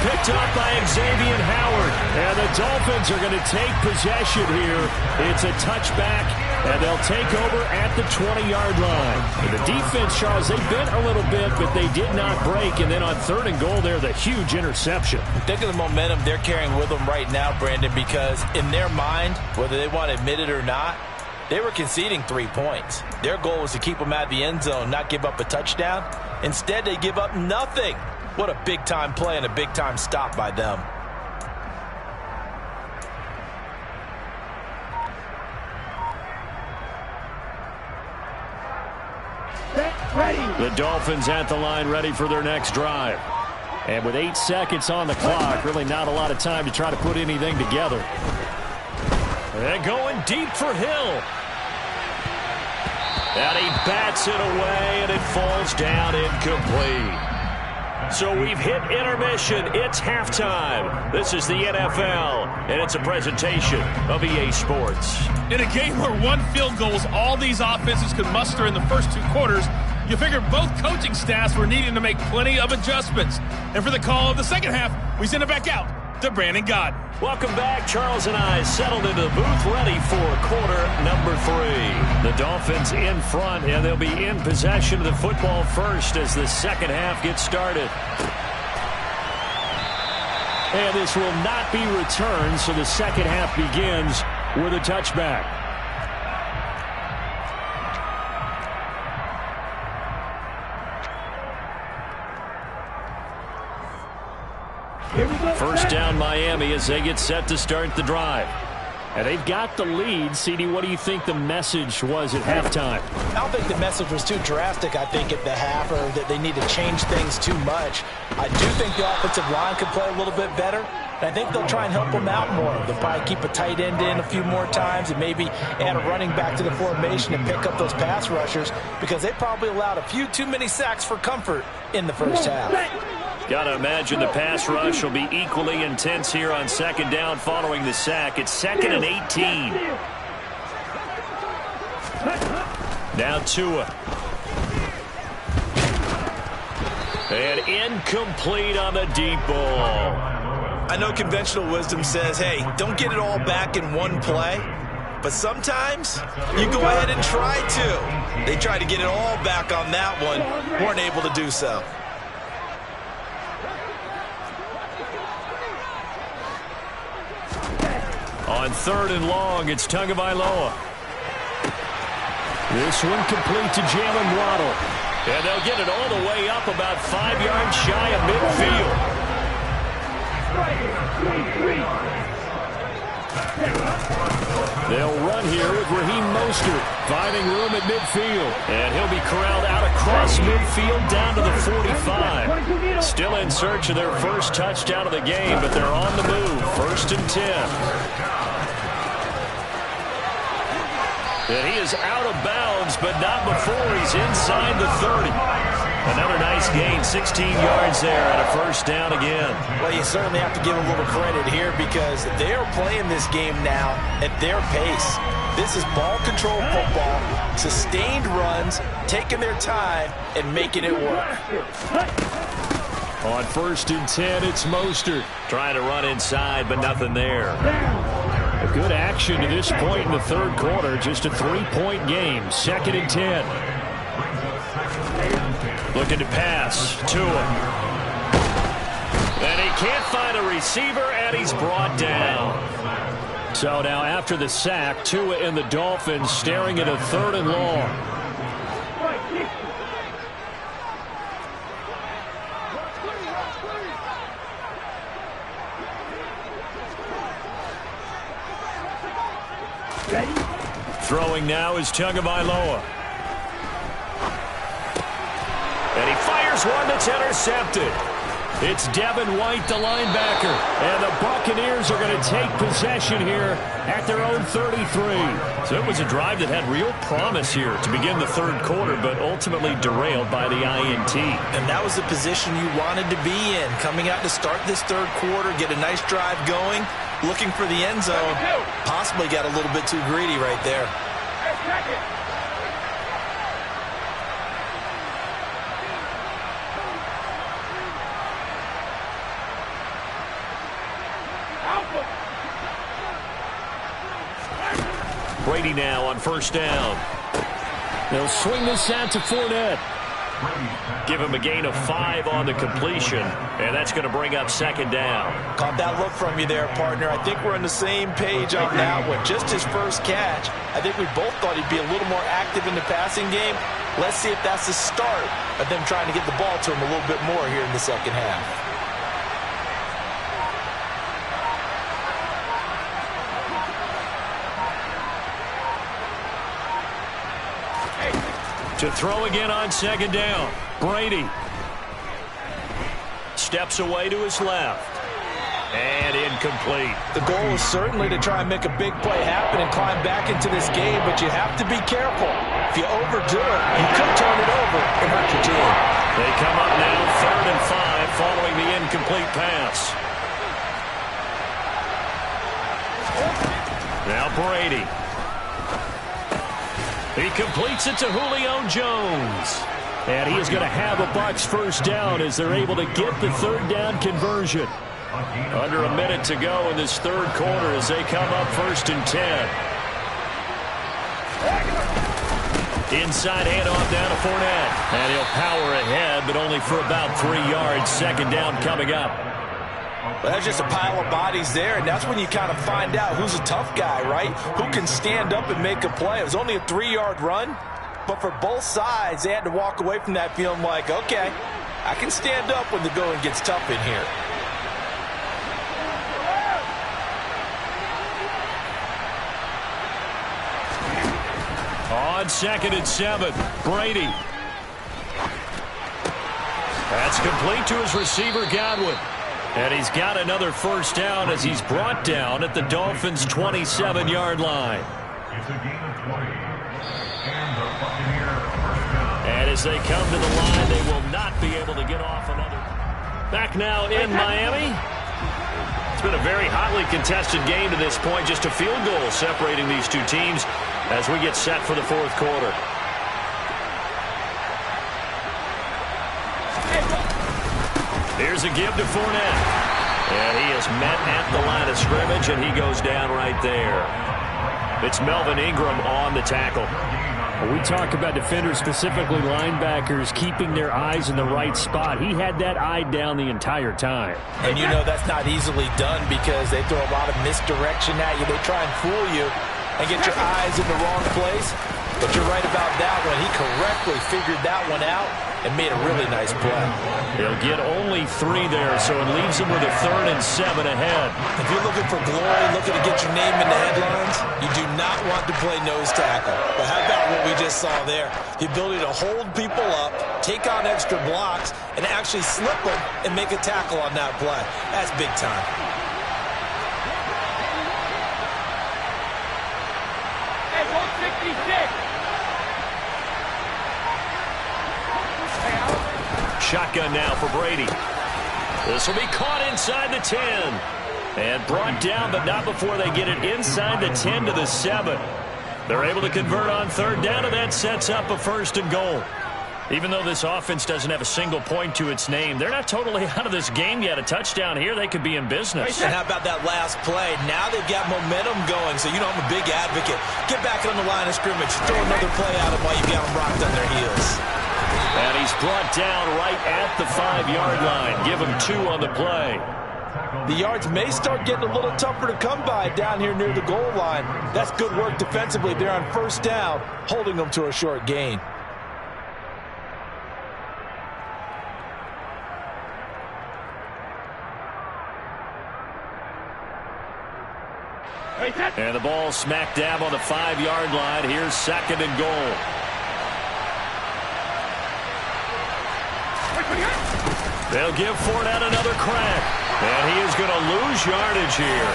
Picked up by Xavier Howard. And the Dolphins are going to take possession here. It's a touchback, and they'll take over at the 20-yard line. And the defense, Charles, they bent a little bit, but they did not break. And then on 3rd and goal there, the huge interception. Think of the momentum they're carrying with them right now, Brandon, because in their mind, whether they want to admit it or not, they were conceding 3 points. Their goal was to keep them out of the end zone, not give up a touchdown. Instead, they give up nothing. What a big-time play and a big-time stop by them. The Dolphins at the line ready for their next drive. And with 8 seconds on the clock, really not a lot of time to try to put anything together. And going deep for Hill. And he bats it away, and it falls down incomplete. So we've hit intermission. It's halftime. This is the NFL, and it's a presentation of EA Sports. In a game where 1 field goal was all these offenses could muster in the first 2 quarters, you figured both coaching staffs were needing to make plenty of adjustments. And for the call of the second half, we send it back out to Brandon Gaudin. Welcome back. Charles and I settled into the booth ready for quarter number 3. The Dolphins in front, and they'll be in possession of the football first as the second half gets started. And this will not be returned, so the second half begins with a touchback. First down Miami as they get set to start the drive. And they've got the lead. CD, what do you think the message was at halftime? I don't think the message was too drastic, I think, at the half, or that they need to change things too much. I do think the offensive line could play a little bit better. And I think they'll try and help them out more. They'll probably keep a tight end in a few more times and maybe add a running back to the formation and pick up those pass rushers, because they probably allowed a few too many sacks for comfort in the first half. Got to imagine the pass rush will be equally intense here on second down following the sack. It's 2nd and 18. Now Tua. And incomplete on the deep ball. I know conventional wisdom says, hey, don't get it all back in one play. But sometimes you go ahead and try to. They tried to get it all back on that one. Weren't able to do so. On 3rd and long, it's Tagovailoa. This one complete to Jalen Waddle. And they'll get it all the way up about 5 yards shy of midfield. They'll run here with Raheem Mostert, finding room at midfield. And he'll be corralled out across midfield down to the 45. Still in search of their first touchdown of the game, but they're on the move. 1st and 10. And he is out of bounds, but not before he's inside the 30. Another nice gain, 16 yards there, and a 1st down again. Well, you certainly have to give a little credit here because they're playing this game now at their pace. This is ball control football, sustained runs, taking their time, and making it work. On 1st and 10, it's Mostert. Trying to run inside, but nothing there. A good action to this point in the 3rd quarter. Just a 3-point game. 2nd and 10. Looking to pass. Tua. And he can't find a receiver, and he's brought down. So now after the sack, Tua and the Dolphins staring at a 3rd and long. Throwing now is Tagovailoa. And he fires one that's intercepted. It's Devin White, the linebacker. And the Buccaneers are going to take possession here at their own 33. So it was a drive that had real promise here to begin the 3rd quarter, but ultimately derailed by the INT. And that was the position you wanted to be in. Coming out to start this 3rd quarter, get a nice drive going, looking for the end zone. Possibly got a little bit too greedy right there. Brady now on 1st down. They'll swing this out to Fournette. Give him a gain of 5 on the completion, and that's going to bring up 2nd down. Caught that look from you there, partner. I think we're on the same page on that one. Just his first catch. I think we both thought he'd be a little more active in the passing game. Let's see if that's the start of them trying to get the ball to him a little bit more here in the 2nd half. To throw again on 2nd down. Brady steps away to his left. And incomplete. The goal is certainly to try and make a big play happen and climb back into this game, but you have to be careful. If you overdo it, you could turn it over and hurt your team. They come up now 3rd and 5 following the incomplete pass. Now Brady. He completes it to Julio Jones. And he is going to have a Bucs 1st down as they're able to get the 3rd down conversion. Under a minute to go in this 3rd quarter as they come up 1st and 10. Inside handoff down to Fournette. And he'll power ahead, but only for about 3 yards. 2nd down coming up. Well, that's just a pile of bodies there, and that's when you kind of find out who's a tough guy, right? Who can stand up and make a play. It was only a 3-yard run, but for both sides, they had to walk away from that feeling like, okay, I can stand up when the going gets tough in here. On 2nd and 7, Brady. That's complete to his receiver, Godwin. And he's got another 1st down as he's brought down at the Dolphins' 27-yard line. And as they come to the line, they will not be able to get off another. Back now in Miami. It's been a very hotly contested game to this point. Just a field goal separating these two teams as we get set for the 4th quarter. Here's a give to Fournette. And he is met at the line of scrimmage, and he goes down right there. It's Melvin Ingram on the tackle. We talk about defenders, specifically linebackers, keeping their eyes in the right spot. He had that eye down the entire time. And you know that's not easily done because they throw a lot of misdirection at you. They try and fool you and get your eyes in the wrong place. But you're right about that one. He correctly figured that one out and made a really nice play. He'll get only 3 there, so it leaves him with a 3rd and 7 ahead. If you're looking for glory, looking to get your name in the headlines, you do not want to play nose tackle. But how about what we just saw there? The ability to hold people up, take on extra blocks, and actually slip them and make a tackle on that play. That's big time. Hey, 166. Shotgun now for Brady. This will be caught inside the 10. And brought down, but not before they get it inside the 10 to the 7. They're able to convert on 3rd down, and that sets up a 1st and goal. Even though this offense doesn't have a single point to its name, they're not totally out of this game yet. A touchdown here, they could be in business. And how about that last play? Now they've got momentum going, so you know I'm a big advocate. Get back on the line of scrimmage. Throw another play at them while you've got them rocked on their heels. And he's brought down right at the 5-yard line. Give him 2 on the play. The yards may start getting a little tougher to come by down here near the goal line. That's good work defensively. They're on 1st down, holding them to a short gain. And the ball smack dab on the 5-yard line. Here's 2nd and goal. They'll give Fournette another crack. And he is going to lose yardage here.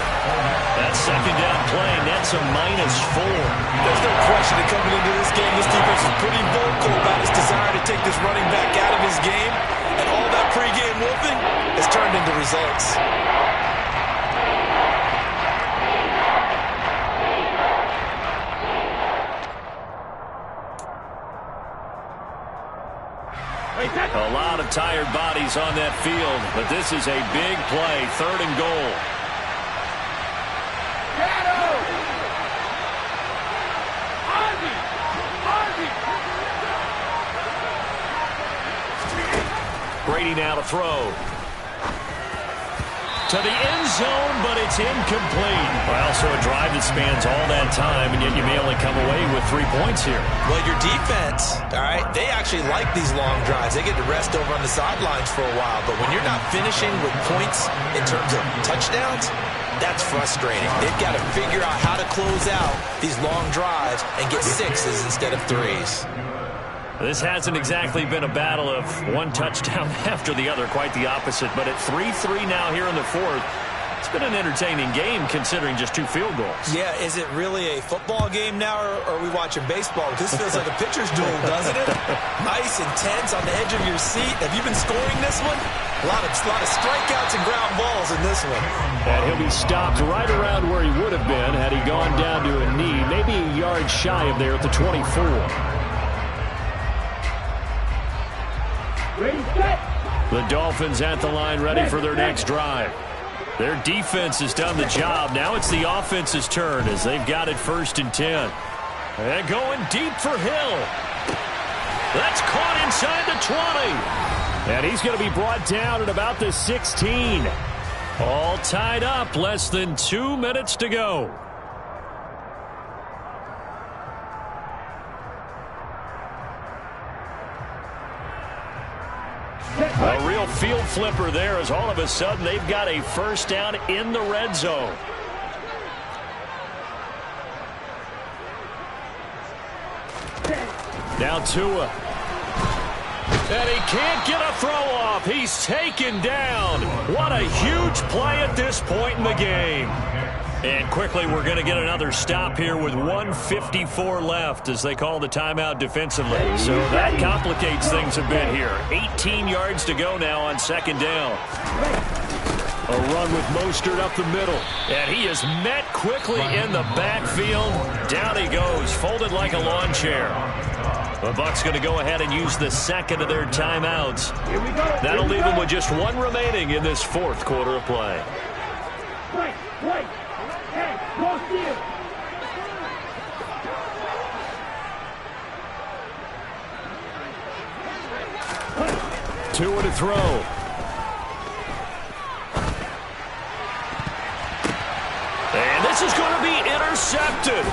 That 2nd down play nets a -4. There's no question that coming into this game, this defense is pretty vocal about its desire to take this running back out of his game. And all that pregame wolfing has turned into results. A lot of tired bodies on that field, but this is a big play, 3rd and goal. Brady now to throw. To the end zone, but it's incomplete. Well, so a drive that spans all that time, and yet you may only come away with 3 points here. Well, your defense, all right, they actually like these long drives. They get to rest over on the sidelines for a while. But when you're not finishing with points in terms of touchdowns, that's frustrating. They've got to figure out how to close out these long drives and get 6s instead of 3s. This hasn't exactly been a battle of one touchdown after the other, quite the opposite. But at 3-3 now here in the 4th, it's been an entertaining game considering just 2 field goals. Yeah, is it really a football game now, or are we watching baseball? This feels like a pitcher's duel, doesn't it? Nice, intense, on the edge of your seat. Have you been scoring this one? A lot of strikeouts and ground balls in this one. And he'll be stopped right around where he would have been had he gone down to a knee, maybe a yard shy of there at the 24. The Dolphins at the line, ready for their next drive. Their defense has done the job. Now it's the offense's turn as they've got it 1st and 10. And going deep for Hill. That's caught inside the 20. And he's going to be brought down at about the 16. All tied up, less than 2 minutes to go. A real field flipper there as all of a sudden they've got a 1st down in the red zone. Now Tua. And he can't get a throw off. He's taken down. What a huge play at this point in the game. And quickly we're going to get another stop here with 1:54 left as they call the timeout defensively. So that complicates things a bit here. 18 yards to go now on 2nd down. A run with Mostert up the middle. And he is met quickly in the backfield. Down he goes, folded like a lawn chair. The Bucs going to go ahead and use the 2nd of their timeouts. That'll leave them with just 1 remaining in this 4th quarter of play. Tua to throw. And this is going to be intercepted.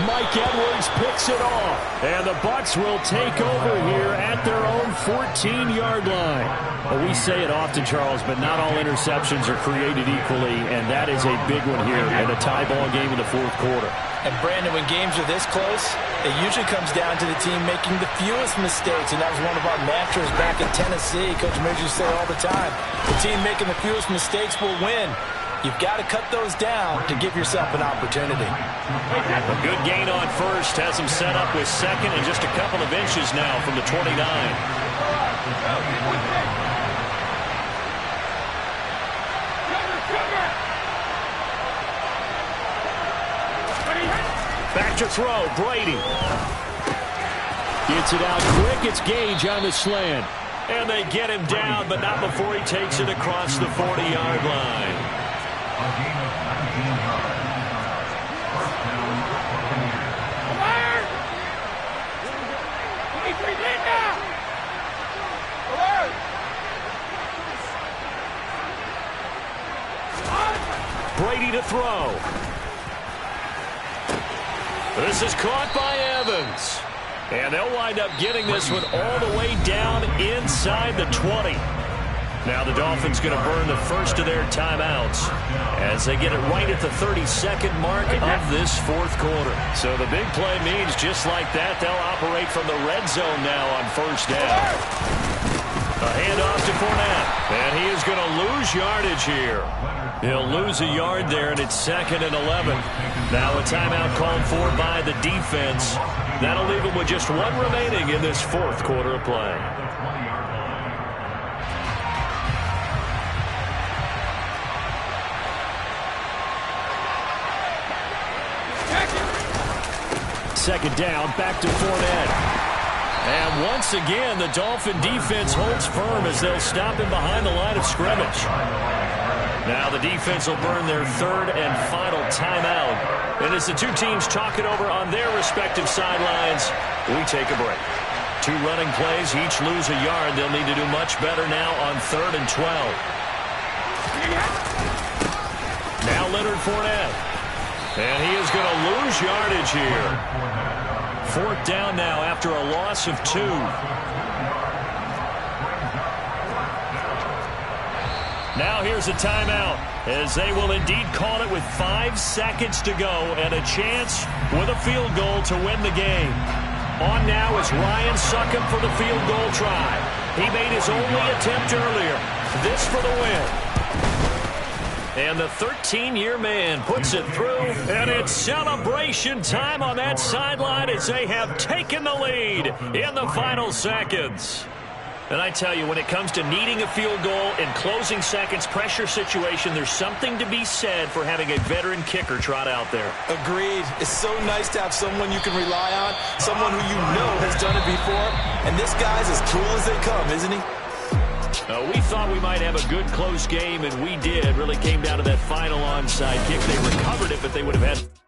Mike Edwards picks it off. And the Bucs will take over here at their own 14-yard line. Well, we say it often, Charles, but not all interceptions are created equally, and that is a big one here in a tie ball game in the fourth quarter. And, Brandon, when games are this close, it usually comes down to the team making the fewest mistakes, and that was one of our mantras back in Tennessee. Coach Midge used to say all the time, the team making the fewest mistakes will win. You've got to cut those down to give yourself an opportunity. A good gain on first has him set up with second and just a couple of inches now from the 29. Back to throw, Brady. Gets it out quick. It's Gage on the slant. And they get him down, but not before he takes it across the 40-yard line. Brady to throw. This is caught by Evans. And they'll wind up getting this one all the way down inside the 20. Now the Dolphins going to burn the first of their timeouts as they get it right at the 32nd mark of this fourth quarter. So the big play means just like that, they'll operate from the red zone now on first down. A handoff to Fournette. And he is going to lose yardage here. He'll lose a yard there, and it's 2nd and 11. Now a timeout called for by the defense. That'll leave him with just one remaining in this fourth quarter of play. Second down, back to Fournette. And once again, the Dolphin defense holds firm as they'll stop him behind the line of scrimmage. Now the defense will burn their third and final timeout. And as the two teams talk it over on their respective sidelines, we take a break. Two running plays, each lose a yard. They'll need to do much better now on 3rd and 12. Now Leonard Fournette. And he is going to lose yardage here. 4th down now after a loss of 2. Now here's a timeout as they will indeed call it with 5 seconds to go and a chance with a field goal to win the game. On now is Ryan Succop for the field goal try. He made his only attempt earlier. This for the win. And the 13-year man puts it through, and it's celebration time on that sideline as they have taken the lead in the final seconds. And I tell you, when it comes to needing a field goal in closing seconds, pressure situation, there's something to be said for having a veteran kicker trot out there. Agreed. It's so nice to have someone you can rely on, someone who you know has done it before. And this guy's as cool as they come, isn't he? We thought we might have a good close game, and we did. Really came down to that final onside kick. They recovered it, but they would have had...